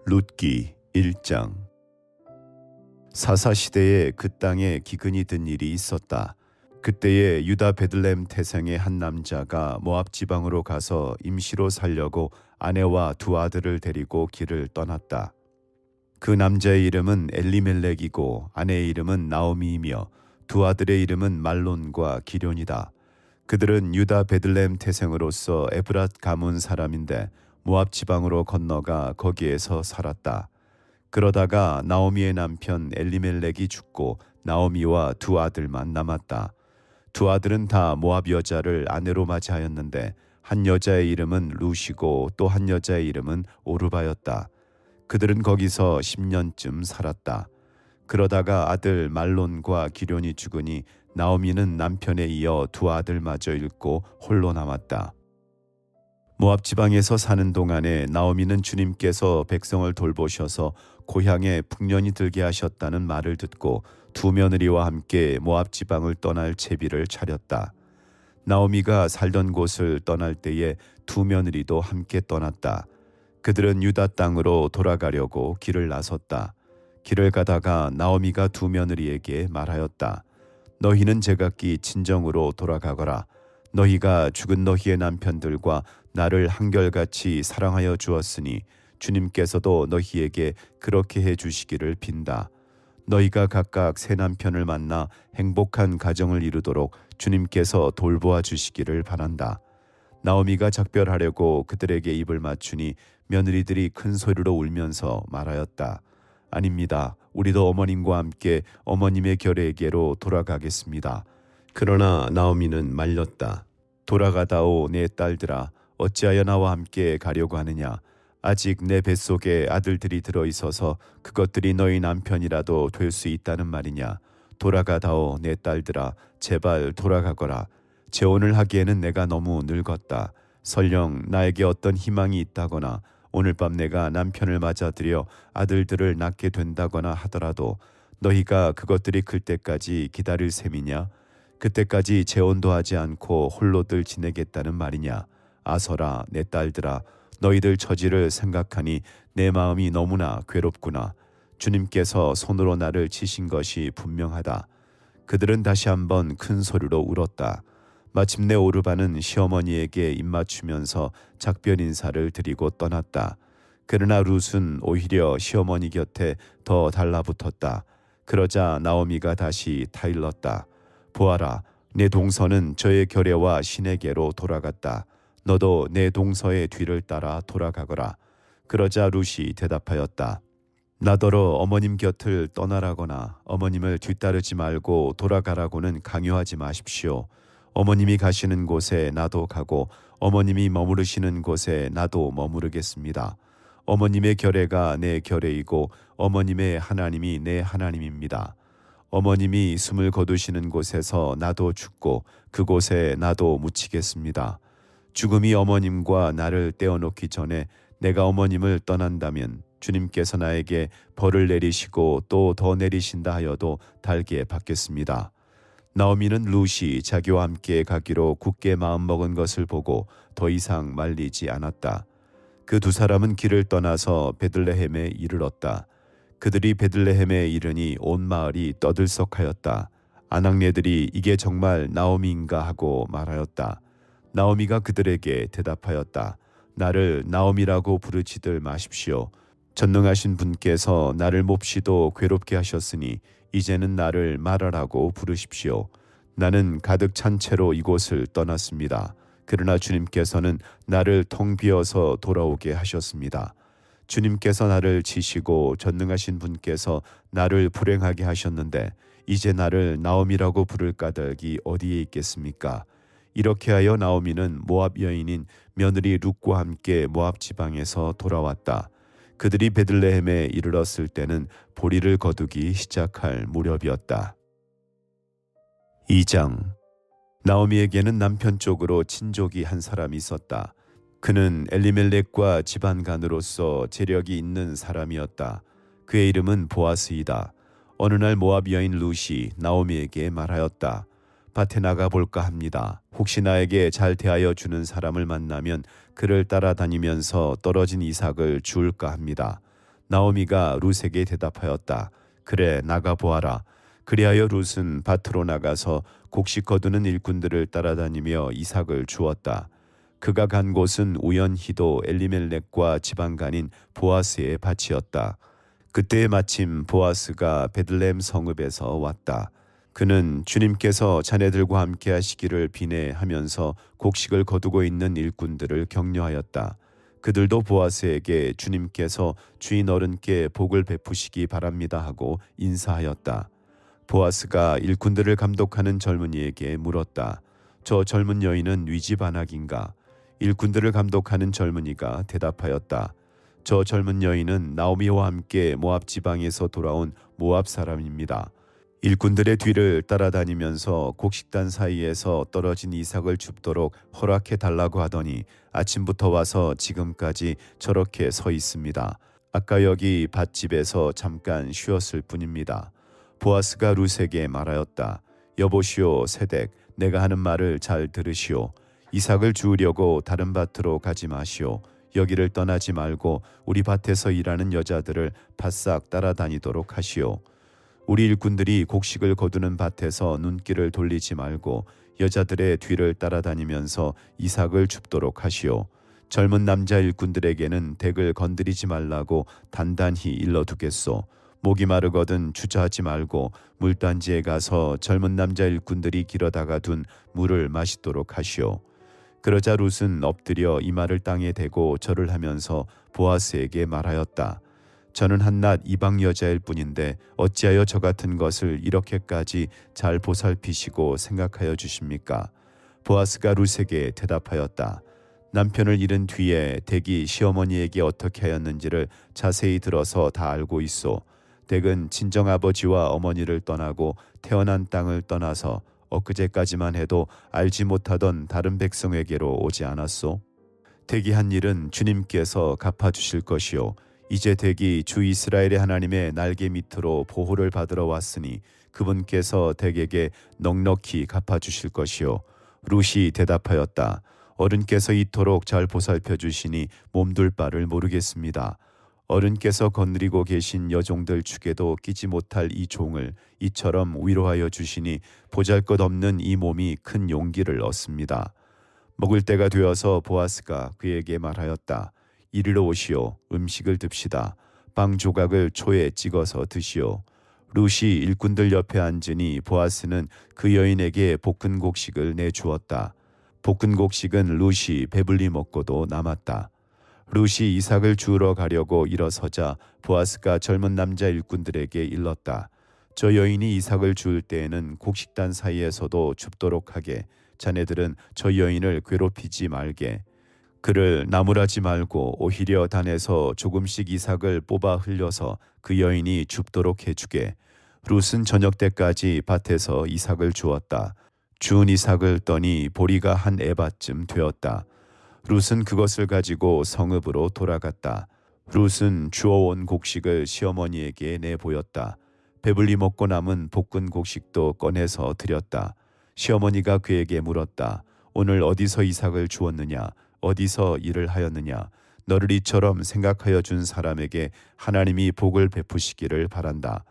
룻기 1장. 사사시대에 그 땅에 기근이 든 일이 있었다. 그때에 유다 베들레헴 태생의 한 남자가 모압 지방으로 가서 임시로 살려고 아내와 두 아들을 데리고 길을 떠났다. 그 남자의 이름은 엘리멜렉이고 아내의 이름은 나오미이며 두 아들의 이름은 말론과 기럐이다. 그들은 유다 베들레헴 태생으로서 에브랏 가문 사람인데 모압 지방으로 건너가 거기에서 살았다. 그러다가 나오미의 남편 엘리멜렉이 죽고 나오미와 두 아들만 남았다. 두 아들은 다 모압 여자를 아내로 맞이하였는데 한 여자의 이름은 룻이고 또 한 여자의 이름은 오르바였다. 그들은 거기서 10년쯤 살았다. 그러다가 아들 말론과 기럐이 죽으니 나오미는 남편에 이어 두 아들마저 잃고 홀로 남았다. 모압 지방에서 사는 동안에 나오미는 주님께서 백성을 돌보셔서 고향에 풍년이 들게 하셨다는 말을 듣고 두 며느리와 함께 모압 지방을 떠날 채비를 차렸다. 나오미가 살던 곳을 떠날 때에 두 며느리도 함께 떠났다. 그들은 유다 땅으로 돌아가려고 길을 나섰다. 길을 가다가 나오미가 두 며느리에게 말하였다. 너희는 제각기 친정으로 돌아가거라. 너희가 죽은 너희의 남편들과 나를 한결같이 사랑하여 주었으니 주님께서도 너희에게 그렇게 해 주시기를 빈다. 너희가 각각 새 남편을 만나 행복한 가정을 이루도록 주님께서 돌보아 주시기를 바란다. 나오미가 작별하려고 그들에게 입을 맞추니 며느리들이 큰 소리로 울면서 말하였다. 아닙니다. 우리도 어머님과 함께 어머님의 결에게로 돌아가겠습니다. 그러나 나오미는 말렸다. 돌아가다오 내 딸들아, 어찌하여 나와 함께 가려고 하느냐. 아직 내 뱃속에 아들들이 들어있어서 그것들이 너희 남편이라도 될 수 있다는 말이냐. 돌아가다오 내 딸들아, 제발 돌아가거라. 재혼을 하기에는 내가 너무 늙었다. 설령 나에게 어떤 희망이 있다거나 오늘 밤 내가 남편을 맞아들여 아들들을 낳게 된다거나 하더라도 너희가 그것들이 클 때까지 기다릴 셈이냐? 그때까지 재혼도 하지 않고 홀로들 지내겠다는 말이냐? 아서라 내 딸들아, 너희들 처지를 생각하니 내 마음이 너무나 괴롭구나. 주님께서 손으로 나를 치신 것이 분명하다. 그들은 다시 한번 큰 소리로 울었다. 마침내 오르바는 시어머니에게 입맞추면서 작별 인사를 드리고 떠났다. 그러나 룻은 오히려 시어머니 곁에 더 달라붙었다. 그러자 나오미가 다시 타일렀다. 보아라, 내 동서는 저의 결애와 신에게로 돌아갔다. 너도 내 동서의 뒤를 따라 돌아가거라. 그러자 룻이 대답하였다. 나더러 어머님 곁을 떠나라거나 어머님을 뒤따르지 말고 돌아가라고는 강요하지 마십시오. 어머님이 가시는 곳에 나도 가고 어머님이 머무르시는 곳에 나도 머무르겠습니다. 어머님의 결애가 내 결애이고 어머님의 하나님이 내 하나님입니다. 어머님이 숨을 거두시는 곳에서 나도 죽고 그곳에 나도 묻히겠습니다. 죽음이 어머님과 나를 떼어놓기 전에 내가 어머님을 떠난다면 주님께서 나에게 벌을 내리시고 또 더 내리신다 하여도 달게 받겠습니다. 나오미는 룻이 자기와 함께 가기로 굳게 마음먹은 것을 보고 더 이상 말리지 않았다. 그 두 사람은 길을 떠나서 베들레헴에 이르렀다. 그들이 베들레헴에 이르니 온 마을이 떠들썩하였다. 아낙네들이 이게 정말 나오미인가 하고 말하였다. 나오미가 그들에게 대답하였다. 나를 나오미라고 부르지들 마십시오. 전능하신 분께서 나를 몹시도 괴롭게 하셨으니 이제는 나를 마라라고 부르십시오. 나는 가득 찬 채로 이곳을 떠났습니다. 그러나 주님께서는 나를 텅 비어서 돌아오게 하셨습니다. 주님께서 나를 치시고 전능하신 분께서 나를 불행하게 하셨는데 이제 나를 나오미라고 부를 까닭이 어디에 있겠습니까? 이렇게 하여 나오미는 모압 여인인 며느리 룻과 함께 모압 지방에서 돌아왔다. 그들이 베들레헴에 이르렀을 때는 보리를 거두기 시작할 무렵이었다. 2장. 나오미에게는 남편 쪽으로 친족이 한 사람이 있었다. 그는 엘리멜렉과 집안간으로서 재력이 있는 사람이었다. 그의 이름은 보아스이다. 어느 날 모압 여인 룻이 나오미에게 말하였다. 밭에 나가 볼까 합니다. 혹시 나에게 잘 대하여 주는 사람을 만나면 그를 따라다니면서 떨어진 이삭을 주울까 합니다. 나오미가 룻에게 대답하였다. 그래, 나가 보아라. 그리하여 룻은 밭으로 나가서 곡식 거두는 일꾼들을 따라다니며 이삭을 주었다. 그가 간 곳은 우연히도 엘리멜렉과 지방간인 보아스의 밭이었다. 그때 마침 보아스가 베들레헴 성읍에서 왔다. 그는 주님께서 자네들과 함께 하시기를 비내하면서 곡식을 거두고 있는 일꾼들을 격려하였다. 그들도 보아스에게 주님께서 주인 어른께 복을 베푸시기 바랍니다 하고 인사하였다. 보아스가 일꾼들을 감독하는 젊은이에게 물었다. 저 젊은 여인은 네 집 안악인가? 일꾼들을 감독하는 젊은이가 대답하였다. 저 젊은 여인은 나오미와 함께 모압 지방에서 돌아온 모압 사람입니다. 일꾼들의 뒤를 따라다니면서 곡식단 사이에서 떨어진 이삭을 줍도록 허락해 달라고 하더니 아침부터 와서 지금까지 저렇게 서 있습니다. 아까 여기 밭집에서 잠깐 쉬었을 뿐입니다. 보아스가 룻에게 말하였다. 여보시오 세덱, 내가 하는 말을 잘 들으시오. 이삭을 주우려고 다른 밭으로 가지 마시오. 여기를 떠나지 말고 우리 밭에서 일하는 여자들을 바싹 따라다니도록 하시오. 우리 일꾼들이 곡식을 거두는 밭에서 눈길을 돌리지 말고 여자들의 뒤를 따라다니면서 이삭을 줍도록 하시오. 젊은 남자 일꾼들에게는 덱을 건드리지 말라고 단단히 일러두겠소. 목이 마르거든 주저하지 말고 물단지에 가서 젊은 남자 일꾼들이 길어다가 둔 물을 마시도록 하시오. 그러자 룻은 엎드려 이마를 땅에 대고 절을 하면서 보아스에게 말하였다. 저는 한낱 이방 여자일 뿐인데 어찌하여 저 같은 것을 이렇게까지 잘 보살피시고 생각하여 주십니까? 보아스가 룻에게 대답하였다. 남편을 잃은 뒤에 덱이 시어머니에게 어떻게 하였는지를 자세히 들어서 다 알고 있소. 덱은 친정아버지와 어머니를 떠나고 태어난 땅을 떠나서 엊그제까지만 해도 알지 못하던 다른 백성에게로 오지 않았소. 덱이 한 일은 주님께서 갚아주실 것이요. 이제 덱이 주 이스라엘의 하나님의 날개 밑으로 보호를 받으러 왔으니 그분께서 덱에게 넉넉히 갚아주실 것이요. 룻이 대답하였다. 어른께서 이토록 잘 보살펴 주시니 몸둘 바를 모르겠습니다. 어른께서 거느리고 계신 여종들 축에도 끼지 못할 이 종을 이처럼 위로하여 주시니 보잘것없는 이 몸이 큰 용기를 얻습니다. 먹을 때가 되어서 보아스가 그에게 말하였다. 이리로 오시오. 음식을 듭시다. 빵 조각을 초에 찍어서 드시오. 룻이 일꾼들 옆에 앉으니 보아스는 그 여인에게 볶은 곡식을 내주었다. 볶은 곡식은 룻이 배불리 먹고도 남았다. 룻이 이삭을 주우러 가려고 일어서자 보아스가 젊은 남자 일꾼들에게 일렀다. 저 여인이 이삭을 주울 때에는 곡식단 사이에서도 줍도록 하게. 자네들은 저 여인을 괴롭히지 말게. 그를 나무라지 말고 오히려 단에서 조금씩 이삭을 뽑아 흘려서 그 여인이 줍도록 해주게. 룻은 저녁 때까지 밭에서 이삭을 주었다. 주운 이삭을 떠니 보리가 한 에바쯤 되었다. 룻은 그것을 가지고 성읍으로 돌아갔다. 룻은 주워온 곡식을 시어머니에게 내보였다. 배불리 먹고 남은 볶은 곡식도 꺼내서 드렸다. 시어머니가 그에게 물었다. 오늘 어디서 이삭을 주었느냐? 어디서 일을 하였느냐? 너를 이처럼 생각하여 준 사람에게 하나님이 복을 베푸시기를 바란다.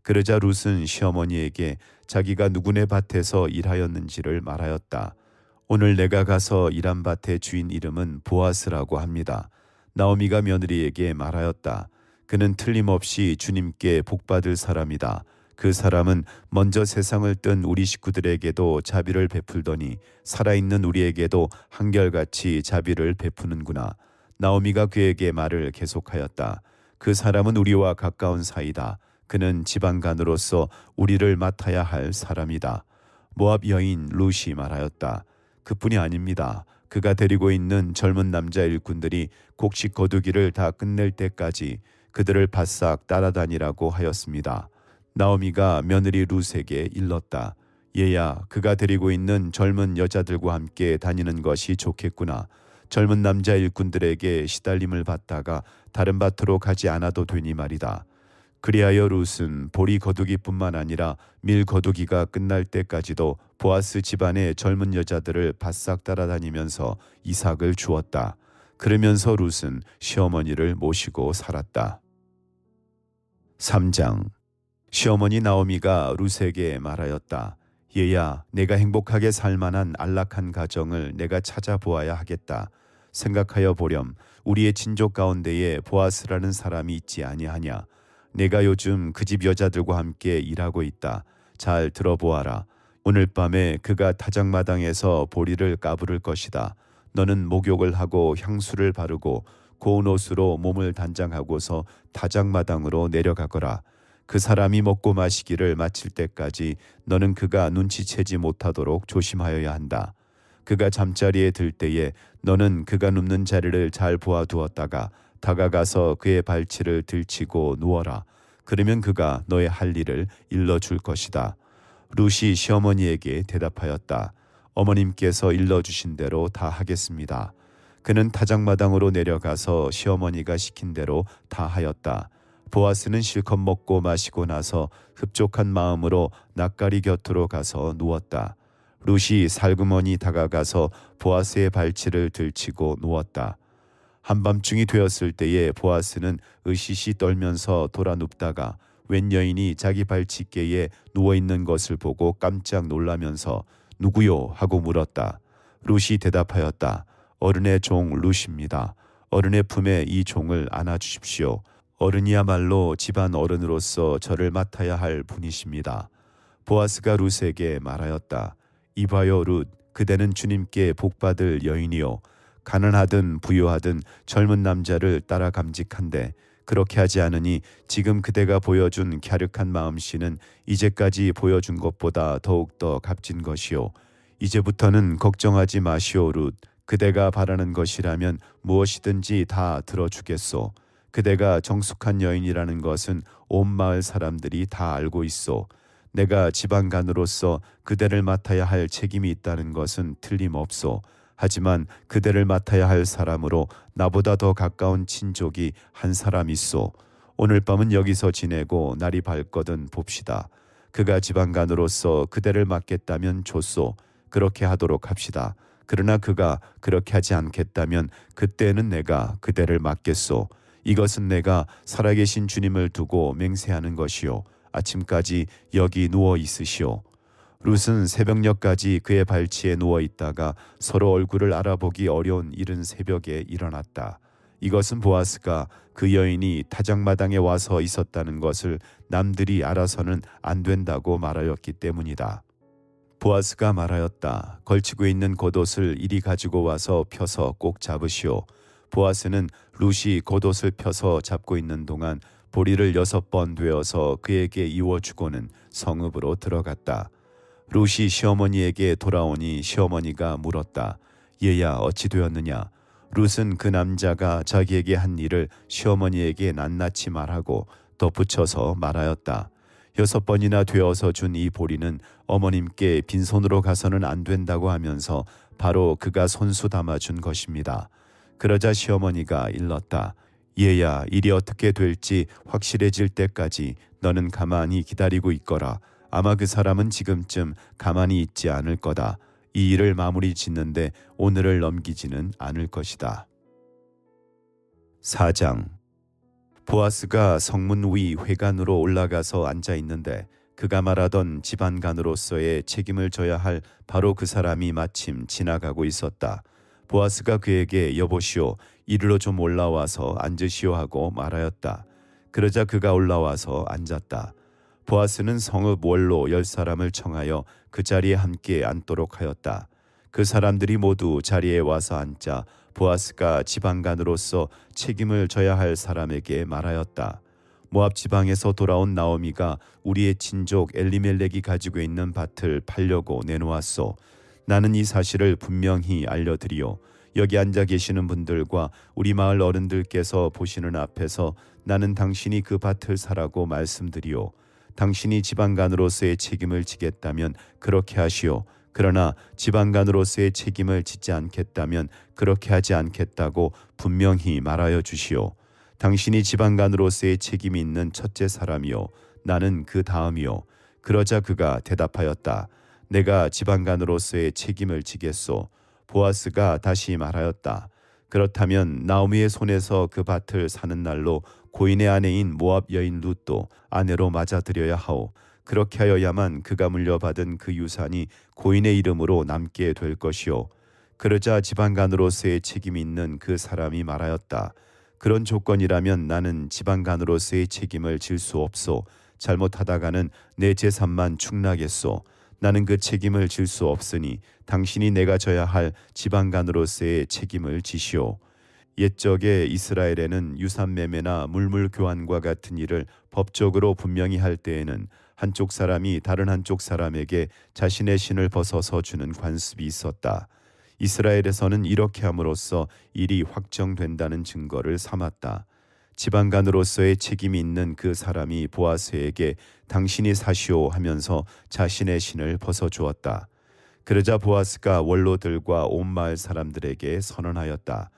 그러자 룻은 시어머니에게 자기가 누구네 밭에서 일하였는지를 말하였다. 오늘 내가 가서 일한 밭의 주인 이름은 보아스라고 합니다. 나오미가 며느리에게 말하였다. 그는 틀림없이 주님께 복받을 사람이다. 그 사람은 먼저 세상을 뜬 우리 식구들에게도 자비를 베풀더니 살아있는 우리에게도 한결같이 자비를 베푸는구나. 나오미가 그에게 말을 계속하였다. 그 사람은 우리와 가까운 사이다. 그는 지방간으로서 우리를 맡아야 할 사람이다. 모압 여인 룻이 말하였다. 그뿐이 아닙니다. 그가 데리고 있는 젊은 남자 일꾼들이 곡식 거두기를 다 끝낼 때까지 그들을 바싹 따라다니라고 하였습니다. 나오미가 며느리 룻에게 일렀다. 얘야, 그가 데리고 있는 젊은 여자들과 함께 다니는 것이 좋겠구나. 젊은 남자 일꾼들에게 시달림을 받다가 다른 밭으로 가지 않아도 되니 말이다. 그리하여 룻은 보리 거두기뿐만 아니라 밀 거두기가 끝날 때까지도 보아스 집안의 젊은 여자들을 바싹 따라다니면서 이삭을 주었다. 그러면서 룻은 시어머니를 모시고 살았다. 3장. 시어머니 나오미가 룻에게 말하였다. 얘야, 내가 행복하게 살만한 안락한 가정을 내가 찾아보아야 하겠다. 생각하여 보렴. 우리의 친족 가운데에 보아스라는 사람이 있지 아니하냐. 내가 요즘 그 집 여자들과 함께 일하고 있다. 잘 들어보아라. 오늘 밤에 그가 타작마당에서 보리를 까부를 것이다. 너는 목욕을 하고 향수를 바르고 고운 옷으로 몸을 단장하고서 타작마당으로 내려가거라. 그 사람이 먹고 마시기를 마칠 때까지 너는 그가 눈치채지 못하도록 조심하여야 한다. 그가 잠자리에 들 때에 너는 그가 눕는 자리를 잘 보아두었다가 다가가서 그의 발치를 들치고 누워라. 그러면 그가 너의 할 일을 일러줄 것이다. 룻이 시어머니에게 대답하였다. 어머님께서 일러주신 대로 다 하겠습니다. 그는 타작마당으로 내려가서 시어머니가 시킨 대로 다 하였다. 보아스는 실컷 먹고 마시고 나서 흡족한 마음으로 낯가리 곁으로 가서 누웠다. 룻이 살그머니 다가가서 보아스의 발치를 들치고 누웠다. 한밤중이 되었을 때에 보아스는 으시시 떨면서 돌아 눕다가 웬 여인이 자기 발치께에 누워있는 것을 보고 깜짝 놀라면서 누구요? 하고 물었다. 룻이 대답하였다. 어른의 종 룻입니다. 어른의 품에 이 종을 안아주십시오. 어른이야말로 집안 어른으로서 저를 맡아야 할 분이십니다. 보아스가 룻에게 말하였다. 이봐요 룻, 그대는 주님께 복받을 여인이요. 가난하든 부유하든 젊은 남자를 따라 감직한데 그렇게 하지 않으니 지금 그대가 보여준 갸륵한 마음씨는 이제까지 보여준 것보다 더욱더 값진 것이요. 이제부터는 걱정하지 마시오 룻. 그대가 바라는 것이라면 무엇이든지 다 들어주겠소. 그대가 정숙한 여인이라는 것은 온 마을 사람들이 다 알고 있소. 내가 지방간으로서 그대를 맡아야 할 책임이 있다는 것은 틀림없소. 하지만 그대를 맡아야 할 사람으로 나보다 더 가까운 친족이 한 사람 있소. 오늘 밤은 여기서 지내고 날이 밝거든 봅시다. 그가 지방간으로서 그대를 맡겠다면 좋소. 그렇게 하도록 합시다. 그러나 그가 그렇게 하지 않겠다면 그때는 내가 그대를 맡겠소. 이것은 내가 살아계신 주님을 두고 맹세하는 것이요. 아침까지 여기 누워 있으시오. 룻은 새벽녘까지 그의 발치에 누워 있다가 서로 얼굴을 알아보기 어려운 이른 새벽에 일어났다. 이것은 보아스가 그 여인이 타작마당에 와서 있었다는 것을 남들이 알아서는 안 된다고 말하였기 때문이다. 보아스가 말하였다. 걸치고 있는 겉옷을 이리 가지고 와서 펴서 꼭 잡으시오. 보아스는 룻이 겉옷을 펴서 잡고 있는 동안 보리를 6번 되어서 그에게 이워주고는 성읍으로 들어갔다. 룻이 시어머니에게 돌아오니 시어머니가 물었다. 얘야 어찌 되었느냐. 룻은 그 남자가 자기에게 한 일을 시어머니에게 낱낱이 말하고 덧붙여서 말하였다. 6번이나 되어서 준 이 보리는 어머님께 빈손으로 가서는 안 된다고 하면서 바로 그가 손수 담아준 것입니다. 그러자 시어머니가 일렀다. 얘야 일이 어떻게 될지 확실해질 때까지 너는 가만히 기다리고 있거라. 아마 그 사람은 지금쯤 가만히 있지 않을 거다. 이 일을 마무리 짓는데 오늘을 넘기지는 않을 것이다. 4장. 보아스가 성문 위 회관으로 올라가서 앉아 있는데 그가 말하던 집안간으로서의 책임을 져야 할 바로 그 사람이 마침 지나가고 있었다. 보아스가 그에게 여보시오, 이리로 좀 올라와서 앉으시오 하고 말하였다. 그러자 그가 올라와서 앉았다. 보아스는 성읍 원로 10사람을 청하여 그 자리에 함께 앉도록 하였다. 그 사람들이 모두 자리에 와서 앉자 보아스가 지방간으로서 책임을 져야 할 사람에게 말하였다. 모압 지방에서 돌아온 나오미가 우리의 친족 엘리멜렉이 가지고 있는 밭을 팔려고 내놓았소. 나는 이 사실을 분명히 알려드리오. 여기 앉아 계시는 분들과 우리 마을 어른들께서 보시는 앞에서 나는 당신이 그 밭을 사라고 말씀드리오. 당신이 지방간으로서의 책임을 지겠다면 그렇게 하시오. 그러나 지방간으로서의 책임을 짓지 않겠다면 그렇게 하지 않겠다고 분명히 말하여 주시오. 당신이 지방간으로서의 책임이 있는 첫째 사람이요. 나는 그 다음이요. 그러자 그가 대답하였다. 내가 지방간으로서의 책임을 지겠소. 보아스가 다시 말하였다. 그렇다면 나오미의 손에서 그 밭을 사는 날로 고인의 아내인 모압 여인 룻도 아내로 맞아들여야 하오. 그렇게 하여야만 그가 물려받은 그 유산이 고인의 이름으로 남게 될 것이요. 그러자 지방간으로서의 책임이 있는 그 사람이 말하였다. 그런 조건이라면 나는 지방간으로서의 책임을 질 수 없소. 잘못하다가는 내 재산만 축나겠소. 나는 그 책임을 질 수 없으니 당신이 내가 져야 할 지방간으로서의 책임을 지시오. 옛적에 이스라엘에는 유산매매나 물물 교환과 같은 일을 법적으로 분명히 할 때에는 한쪽 사람이 다른 한쪽 사람에게 자신의 신을 벗어서 주는 관습이 있었다. 이스라엘에서는 이렇게 함으로써 일이 확정된다는 증거를 삼았다. 지방간으로서의 책임이 있는 그 사람이 보아스에게 당신이 사시오 하면서 자신의 신을 벗어주었다. 그러자 보아스가 원로들과 온 마을 사람들에게 선언하였다.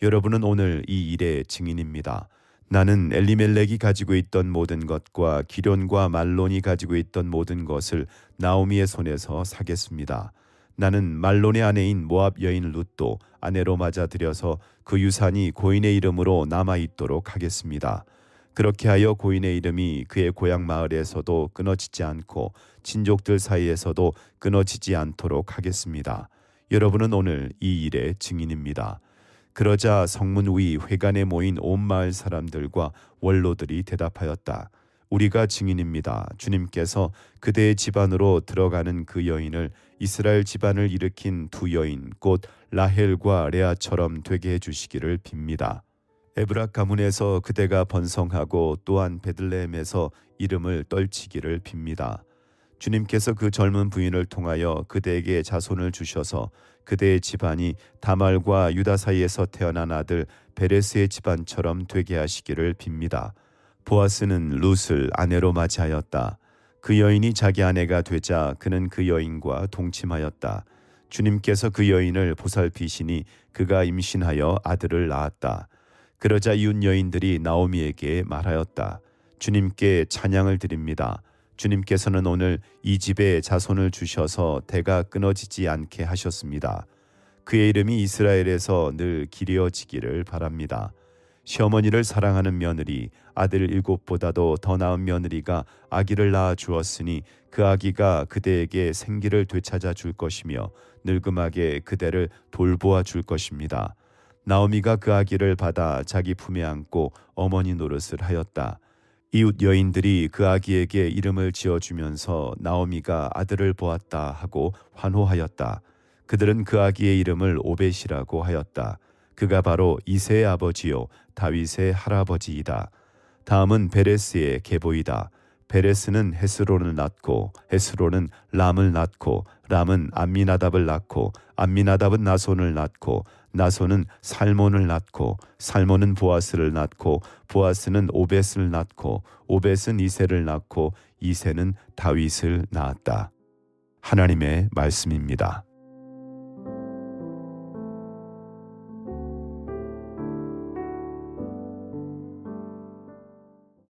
여러분은 오늘 이 일의 증인입니다. 나는 엘리멜렉이 가지고 있던 모든 것과 기련과 말론이 가지고 있던 모든 것을 나오미의 손에서 사겠습니다. 나는 말론의 아내인 모압 여인 룻도 아내로 맞아들여서 그 유산이 고인의 이름으로 남아있도록 하겠습니다. 그렇게 하여 고인의 이름이 그의 고향 마을에서도 끊어지지 않고 친족들 사이에서도 끊어지지 않도록 하겠습니다. 여러분은 오늘 이 일의 증인입니다. 그러자 성문 위 회관에 모인 온 마을 사람들과 원로들이 대답하였다. 우리가 증인입니다. 주님께서 그대의 집안으로 들어가는 그 여인을 이스라엘 집안을 일으킨 두 여인 곧 라헬과 레아처럼 되게 해주시기를 빕니다. 에브락 가문에서 그대가 번성하고 또한 베들레헴에서 이름을 떨치기를 빕니다. 주님께서 그 젊은 부인을 통하여 그대에게 자손을 주셔서 그대의 집안이 다말과 유다 사이에서 태어난 아들 베레스의 집안처럼 되게 하시기를 빕니다. 보아스는 룻을 아내로 맞이하였다. 그 여인이 자기 아내가 되자 그는 그 여인과 동침하였다. 주님께서 그 여인을 보살피시니 그가 임신하여 아들을 낳았다. 그러자 이웃 여인들이 나오미에게 말하였다. 주님께 찬양을 드립니다. 주님께서는 오늘 이 집에 자손을 주셔서 대가 끊어지지 않게 하셨습니다. 그의 이름이 이스라엘에서 늘 기리어지기를 바랍니다. 시어머니를 사랑하는 며느리, 아들 7보다도 더 나은 며느리가 아기를 낳아 주었으니 그 아기가 그대에게 생기를 되찾아 줄 것이며 늙음하게 그대를 돌보아 줄 것입니다. 나오미가 그 아기를 받아 자기 품에 안고 어머니 노릇을 하였다. 이웃 여인들이 그 아기에게 이름을 지어주면서 나오미가 아들을 보았다 하고 환호하였다. 그들은 그 아기의 이름을 오벳이라고 하였다. 그가 바로 이새의 아버지요 다윗의 할아버지이다. 다음은 베레스의 계보이다. 베레스는 헤스론을 낳고 헤스론은 람을 낳고 람은 암미나답을 낳고 암미나답은 나손을 낳고 나손은 살몬을 낳고 살몬은 보아스를 낳고 보아스는 오벳을 낳고 오벳은 이새를 낳고 이새는 다윗을 낳았다. 하나님의 말씀입니다.